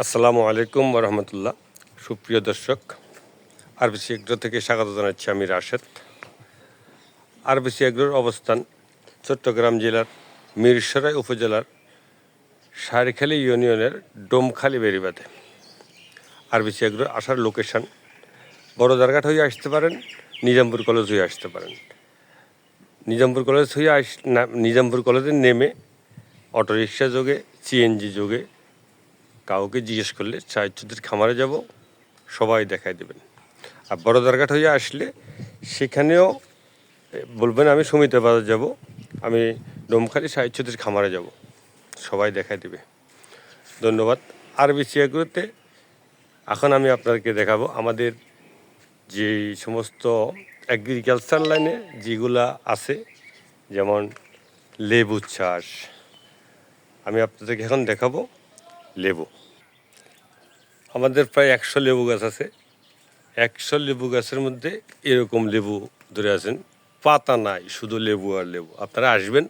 আসসালামু আলাইকুম রহমতুল্লাহ। সুপ্রিয় দর্শক, আরবিসি এগ্রো থেকে স্বাগত জানাচ্ছি আমি রাশেদ। আরবিসি এগ্রোর অবস্থান চট্টগ্রাম জেলার মিরসরাই উপজেলার সারিখালী ইউনিয়নের ডোমখালী বেড়িবাঁধে। আরবিসি এগ্রোর আসার লোকেশান বড়দারঘাট হয়ে আসতে পারেন, নিজামপুর কলেজ হয়ে আসতে পারেন। নিজামপুর কলেজে নেমে অটোরিকশা যোগে, সিএনজি যোগে কাউকে জিজ্ঞেস করলে চায়চুদের খামারে যাব, সবাই দেখায় দেবেন। আর বড়দারঘাট হয়ে আসলে সেখানেও বলবেন আমি সমিতা বাজার যাব, আমি ডোমখালি চায়চুদের খামারে যাব, সবাই দেখায় দেবে। ধন্যবাদ। আরবিসি এগ্রোতে এখন আমি আপনাদেরকে দেখাবো আমাদের যে সমস্ত এগ্রিকালচার লাইনে যেগুলা আছে, যেমন লেবু চাষ। আমি আপনাদেরকে এখন দেখাবো লেবু। আমাদের প্রায় 100 লেবু গাছ আছে। 100 লেবু গাছের মধ্যে এরকম লেবু ধরে আছেন, পাতা নাই, শুধু লেবু আর লেবু। আপনারা আসবেন,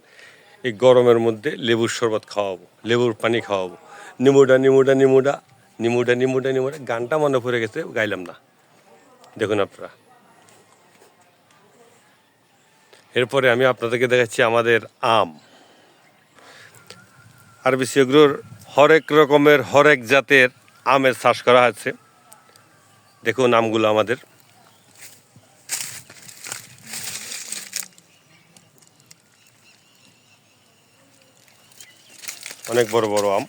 এই গরমের মধ্যে লেবুর শরবত খাওয়াবো, লেবুর পানি খাওয়াবো। নিমুডা নিমুডা নিমুডা নিমুডা নিমুডা নিমুডা গানটা মনে পড়ে গেছে, গাইলাম না। দেখুন আপনারা। এরপরে আমি আপনাদেরকে দেখাচ্ছি আমাদের আম। আরবিসি এগ্রোর হরেক রকমের হরেক জাতের আমের চাষ করা হচ্ছে। দেখুন আমগুলো আমাদের। অনেক বড় বড় আম।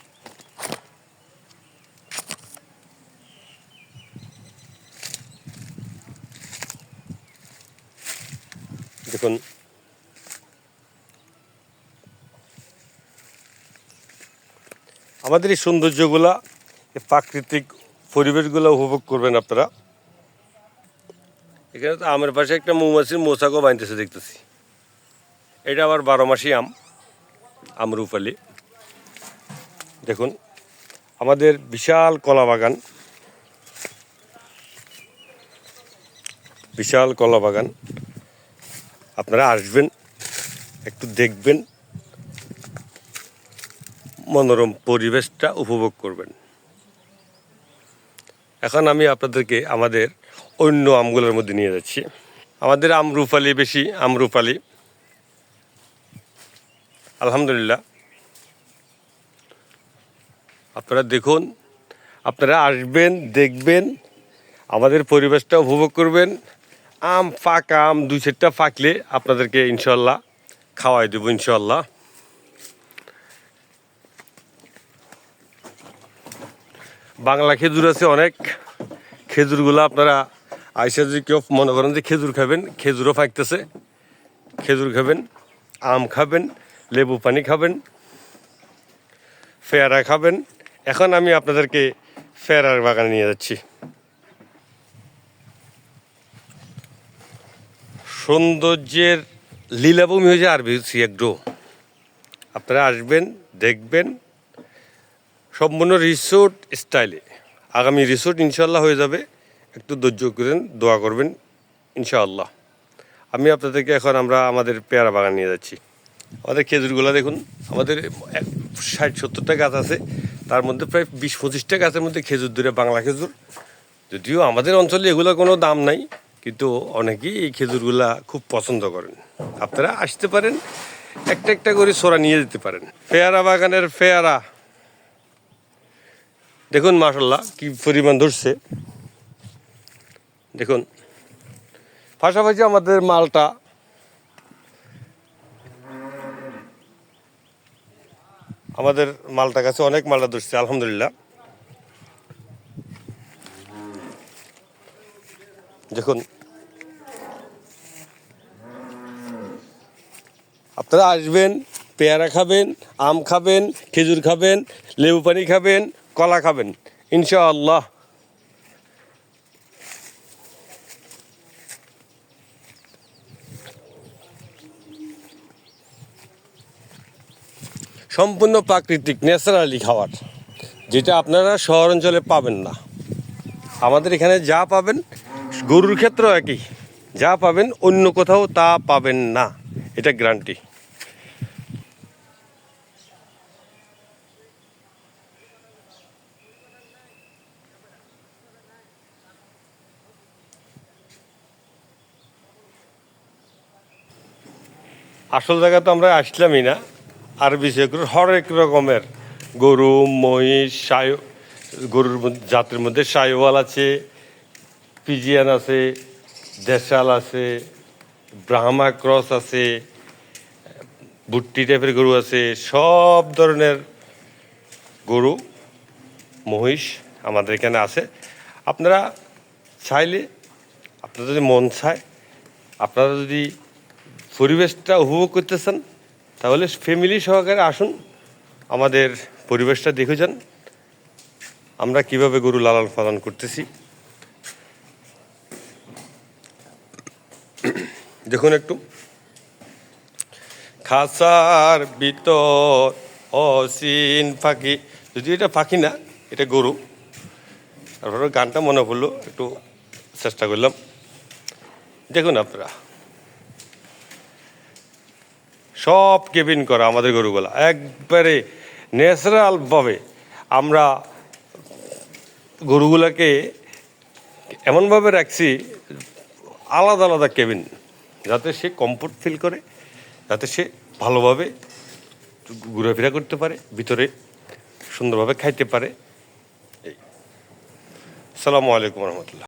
দেখুন আমাদের এই সৌন্দর্যগুলা, এই প্রাকৃতিক পরিবেশগুলো উপভোগ করবেন আপনারা। এখানে তো আমের পাশে একটা মৌমাছির মৌচাকও বাঁধতেছে দেখতেছি। এটা আবার 12 মাসি আম, আমরুপালি। দেখুন আমাদের বিশাল কলা বাগান, বিশাল কলা বাগান। আপনারা আসবেন, একটু দেখবেন, মনোরম পরিবেশটা উপভোগ করবেন। এখন আমি আপনাদেরকে আমাদের অন্য আমগুলোর মধ্যে নিয়ে যাচ্ছি। আমাদের আমরুপালি বেশি, আমরুপালি আলহামদুলিল্লাহ। আপনারা দেখুন, আপনারা আসবেন, দেখবেন, আমাদের পরিবেশটা উপভোগ করবেন। আম পাকা আম 2-4টা পাকলে আপনাদেরকে ইনশাল্লাহ খাওয়াই দেবো ইনশাল্লাহ। বাংলা খেজুর আছে অনেক। খেজুরগুলো আপনারা আইসা যদি কেউ মনে করেন যে খেজুর খাবেন, খেজুরও পাকতেছে। খেজুর খাবেন, আম খাবেন, লেবু পানি খাবেন, পেয়ারা খাবেন। এখন আমি আপনাদেরকে পেয়ারার বাগানে নিয়ে যাচ্ছি। সৌন্দর্যের লীলাভূমি হয়েছে আরবিসি এগ্রো। আপনারা আসবেন, দেখবেন, সম্পূর্ণ রিসোর্ট স্টাইলে। আগামী রিসোর্ট ইনশাল্লাহ হয়ে যাবে। একটু ধৈর্য করেন, দোয়া করবেন ইনশাআল্লাহ। আমি আপনাদেরকে এখন আমাদের পেয়ারা বাগান নিয়ে যাচ্ছি। আমাদের খেজুরগুলো দেখুন, আমাদের 60-70টা গাছ আছে, তার মধ্যে প্রায় 20-25টা গাছের মধ্যে খেজুর ধরে, বাংলা খেজুর। যদিও আমাদের অঞ্চলে এগুলো কোনো দাম নাই, কিন্তু অনেকেই এই খেজুরগুলা খুব পছন্দ করেন। আপনারা আসতে পারেন, একটা একটা করে সোরা নিয়ে যেতে পারেন। পেয়ারা বাগানের পেয়ারা দেখুন মাশাল্লাহ কি পরিমাণ ধরছে। দেখুন পাশাপাশি আমাদের মালটা, আমাদের মালটা গাছে অনেক মালটা ধরছে আলহামদুলিল্লাহ। দেখুন আপনারা আসবেন, পেয়ারা খাবেন, আম খাবেন, খেজুর খাবেন, লেবু পানি খাবেন, কলা খাবেন ইনশাআল্লাহ। সম্পূর্ণ প্রাকৃতিক ন্যাচারালি খাবার, যেটা আপনারা শহর অঞ্চলে পাবেন না। আমাদের এখানে যা পাবেন, গরুর ক্ষেত্রেও একই, যা পাবেন অন্য কোথাও তা পাবেন না, এটা গ্যারান্টি। আসল জায়গা তো আমরা আসলামই না, আর বিশেষ করে হরেক রকমের গরু মহিষ গরুর জাতের মধ্যে সাইওয়াল আছে, পিজিয়ান আছে, দেশাল আছে, ব্রাহ্মা ক্রস আছে, ভুট্টি টাইপের গরু আছে, সব ধরনের গরু মহিষ আমাদের এখানে আছে। আপনারা চাইলে, আপনারা যদি মন চায়, আপনারা যদি পরিবেশটা উপভোগ করতে চান, তাহলে ফ্যামিলি সহকারে আসুন, আমাদের পরিবেশটা দেখে যান আমরা কিভাবে গরু লালন পালন করতেছি। দেখুন একটু, খাসার ভিতর অসীন পাখি, যদি এটা পাখি না, এটা গরু। তারপরে গানটা মনে পড়লো, একটু চেষ্টা করলাম। দেখুন আপনারা, সব কেবিন করা আমাদের গরুগুলা, একবারে ন্যাচারালভাবে আমরা গরুগুলাকে এমনভাবে রাখছি, আলাদা আলাদা কেবিন, যাতে সে কমফোর্ট ফিল করে, যাতে সে ভালোভাবে ঘোরাফেরা করতে পারে, ভিতরে সুন্দরভাবে খাইতে পারে। আসসালামু আলাইকুম রহমতুল্লাহ।